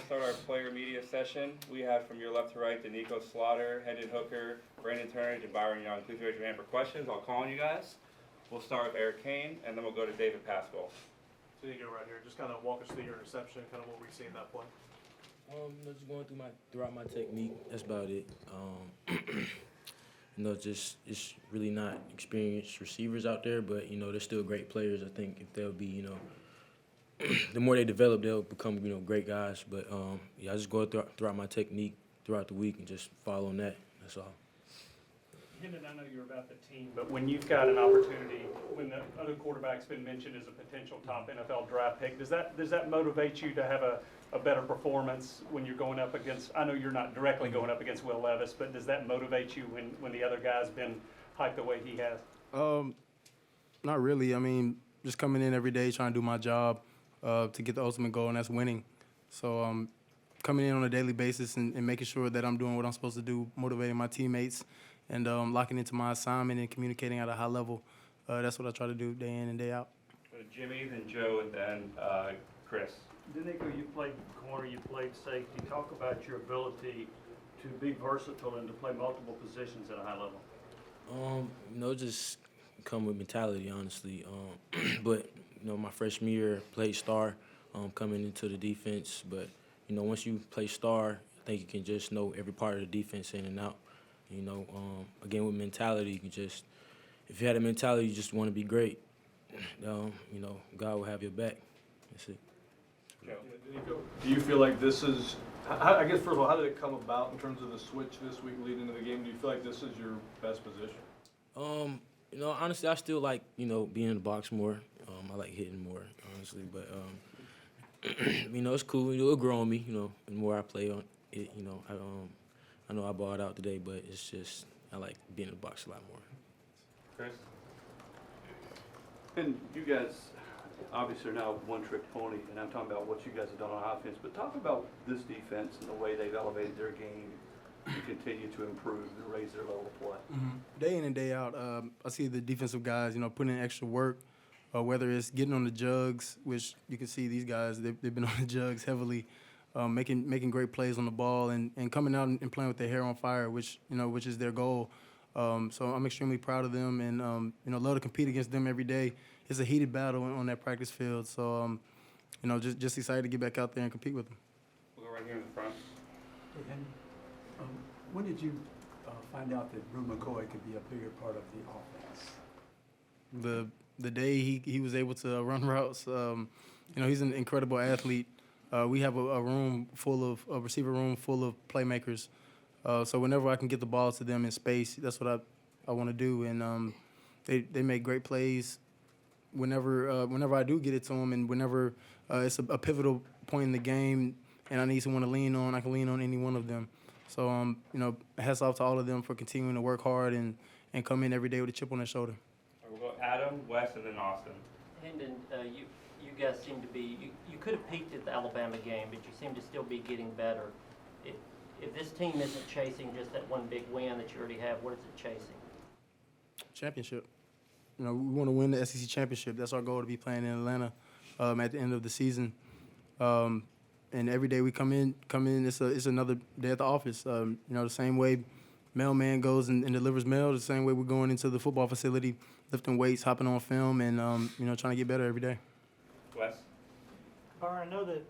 start our player media session. We have from your left to right, Doneiko, Hendon, Brandon Turnage, and Byron Young. Please raise your hand for questions. I'll call on you guys. We'll start with Eric Kane, and then we'll go to David Pascal. So you go right here. Just kind of walk us through your interception, kind of what we see in that play. Just going throughout my technique. That's about it. Just it's really not experienced receivers out there, but they're still great players. I think if they'll be, the more they develop, they'll become great guys. But I just go throughout my technique throughout the week and just follow on that. That's all. Hendon, I know you're about the team, but when you've got an opportunity, when the other quarterback's been mentioned as a potential top NFL draft pick, does that motivate you to have a better performance when you're going up against? I know you're not directly going up against Will Levis, but does that motivate you when the other guy's been hyped the way he has? Not really. I mean, just coming in every day trying to do my job to get the ultimate goal, and that's winning. So coming in on a daily basis and making sure that I'm doing what I'm supposed to do, motivating my teammates, and locking into my assignment and communicating at a high level. That's what I try to do day in and day out. Jimmy, then Joe, and then Chris. Doneiko, you played corner, you played safety. Talk about your ability to be versatile and to play multiple positions at a high level. Just come with mentality, honestly. But my freshman year, played star, coming into the defense. But once you play star, I think you can just know every part of the defense in and out. Again, with mentality, you can just, if you had a mentality, you just want to be great. God will have your back. That's it. Doneiko, do you feel like this is, I guess first of all, how did it come about in terms of the switch this week leading into the game? Do you feel like this is your best position? Honestly, I still like, being in the box more. I like hitting more, honestly. But, it's cool. It'll grow on me, the more I play on it. I know I balled out today, but it's just I like being in the box a lot more. Chris? And you guys obviously are now a one-trick pony, and I'm talking about what you guys have done on offense, but talk about this defense and the way they've elevated their game and continue to improve and raise their level of play. Mm-hmm. Day in and day out, I see the defensive guys, putting in extra work, whether it's getting on the jugs, which you can see these guys, they've been on the jugs heavily, making great plays on the ball and coming out and playing with their hair on fire, which is their goal. So I'm extremely proud of them and love to compete against them every day. It's a heated battle on that practice field. So just excited to get back out there and compete with them. We'll go right here in the front. Hey, Hendon, when did you find out that Brew McCoy could be a bigger part of the offense? The day he was able to run routes. He's an incredible athlete. We have a receiver room full of playmakers. So whenever I can get the ball to them in space, that's what I want to do. And they make great plays whenever I do get it to them, and whenever it's a pivotal point in the game and I need someone to lean on, I can lean on any one of them. So hats off to all of them for continuing to work hard and come in every day with a chip on their shoulder. We'll go Adam, Wes, and then Austin. Hendon, you guys seem to be, you could have peaked at the Alabama game, but you seem to still be getting better. If this team isn't chasing just that one big win that you already have, what is it chasing? Championship. We want to win the SEC championship. That's our goal, to be playing in Atlanta at the end of the season. And every day we come in, it's another day at the office. The same way mailman goes and delivers mail, the same way we're going into the football facility, lifting weights, hopping on film, and trying to get better every day. Wes? Byron, I know that,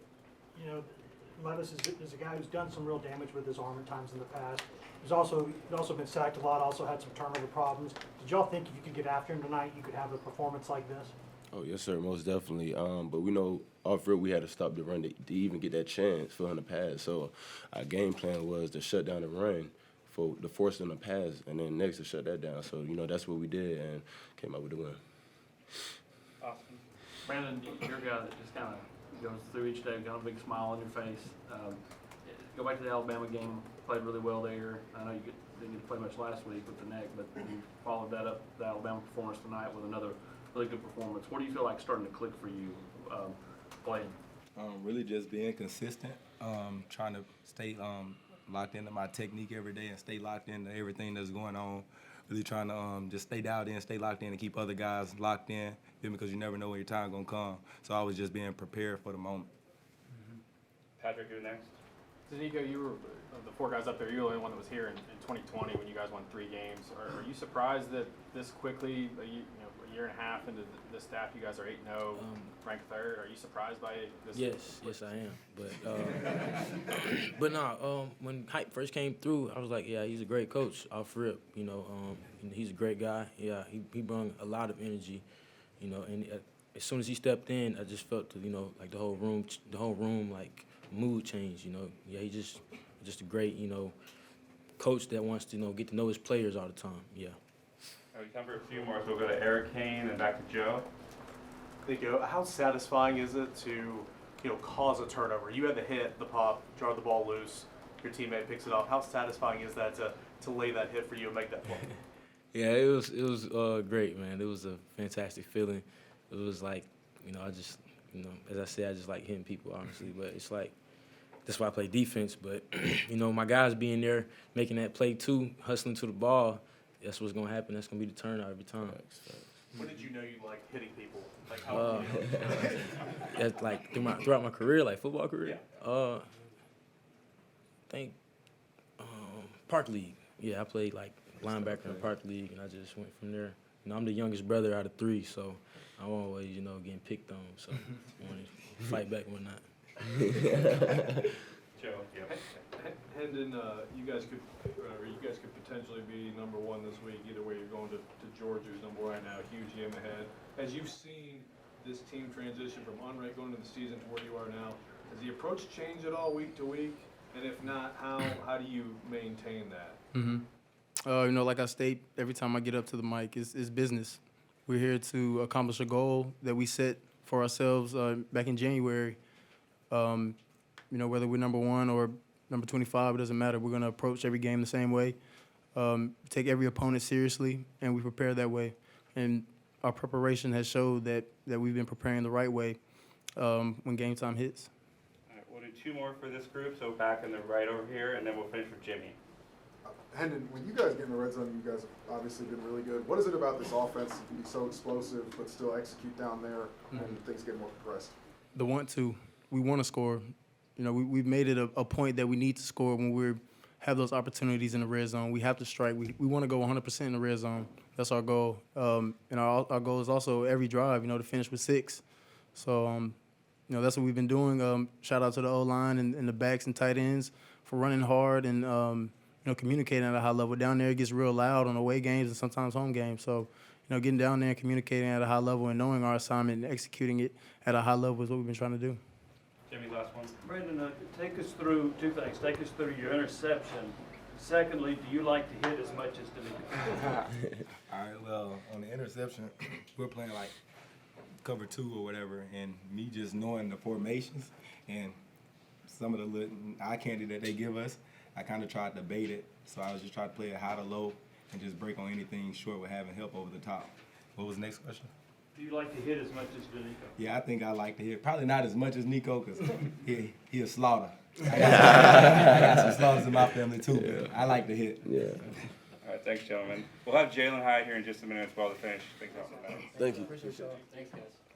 Levis is a guy who's done some real damage with his arm at times in the past. He's also been sacked a lot, also had some turnover problems. Did y'all think if you could get after him tonight, you could have a performance like this? Oh, yes, sir, most definitely. But we know off rip we had to stop the run to even get that chance for him to pass. So our game plan was to shut down the run for the force him to pass, and then next to shut that down. So, that's what we did and came out with the win. Austin? Brandon, you're a guy that just kind of goes through each day, got a big smile on your face. Go back to the Alabama game, played really well there. I know you didn't get to play much last week with the neck, but you followed that up, the Alabama performance tonight, with another really good performance. What do you feel like starting to click for you playing? Really just being consistent, trying to stay locked into my technique every day and stay locked into everything that's going on. Really trying to just stay dialed in, stay locked in, and keep other guys locked in, because you never know when your time gonna come. So I was just being prepared for the moment. Patrick, you're next. Doneiko, you were of the four guys up there. You were the only one that was here in 2020 when you guys won 3 games. Are you surprised that this quickly, a year and a half into the staff, you guys are 8-0, ranked 3rd? Are you surprised by it? Yes, I am. But when hype first came through, I was like, yeah, he's a great coach off rip. He's a great guy. Yeah, he brought a lot of energy. And as soon as he stepped in, I just felt like the whole room like mood change. Yeah, he's just a great coach that wants to get to know his players all the time. Yeah. All right, time for a few more, so we'll go to Eric Kane and back to Joe. Nico, how satisfying is it to, cause a turnover? You had the hit, the pop, jar the ball loose, your teammate picks it up. How satisfying is that to lay that hit for you and make that play? Yeah, it was great, man. It was a fantastic feeling. It was like, I just, as I said, I just like hitting people, honestly. But it's like, that's why I play defense. But, my guys being there, making that play too, hustling to the ball, that's what's going to happen. That's going to be the turnout every time. When did you know you liked hitting people? Like how? That's like throughout my career, like football career. Yeah. I think Park League. Yeah, I played like linebacker in Park League, and I just went from there. I'm the youngest brother out of 3, so I'm always getting picked on. So I want to fight back and whatnot. Joe, yeah. Hendon, you guys could potentially be number 1 this week. Either way, you're going to Georgia, who's number 1 right now. Huge game ahead. As you've seen this team transition from unranked going into the season to where you are now, has the approach changed at all week to week? And if not, how do you maintain that? Mm-hmm. Like I state every time I get up to the mic, it's business. We're here to accomplish a goal that we set for ourselves back in January. Whether we're number 1 or number 25, it doesn't matter. We're going to approach every game the same way, take every opponent seriously, and we prepare that way. And our preparation has showed that we've been preparing the right way when game time hits. All right, we'll do 2 more for this group, so back in the right over here, and then we'll finish with Jimmy. Hendon, when you guys get in the red zone, you guys have obviously been really good. What is it about this offense that can be so explosive but still execute down there and things get more compressed? The want to. We want to score. We've made it a point that we need to score when we have those opportunities in the red zone. We have to strike. We want to go 100% in the red zone. That's our goal. And our goal is also every drive, to finish with 6. So, that's what we've been doing. Shout out to the O-line and the backs and tight ends for running hard and, communicating at a high level. Down there it gets real loud on away games and sometimes home games. So, getting down there and communicating at a high level and knowing our assignment and executing it at a high level is what we've been trying to do. Jimmy's last one. Brandon, take us through 2 things. Take us through your interception. Secondly, do you like to hit as much as Doneiko? All right, well, on the interception, we're playing like cover 2 or whatever, and me just knowing the formations and some of the little eye candy that they give us, I kind of tried to bait it. So I was just trying to play it high to low and just break on anything short with having help over the top. What was the next question? Do you like to hit as much as Doneiko? Yeah, I think I like to hit. Probably not as much as Nico because he a slaughter. I got some slaughters in my family too, but I like to hit. Yeah. All right, thanks, gentlemen. We'll have Jalen Hyde here in just a minute as well to finish things off. Thank you. Thanks, guys.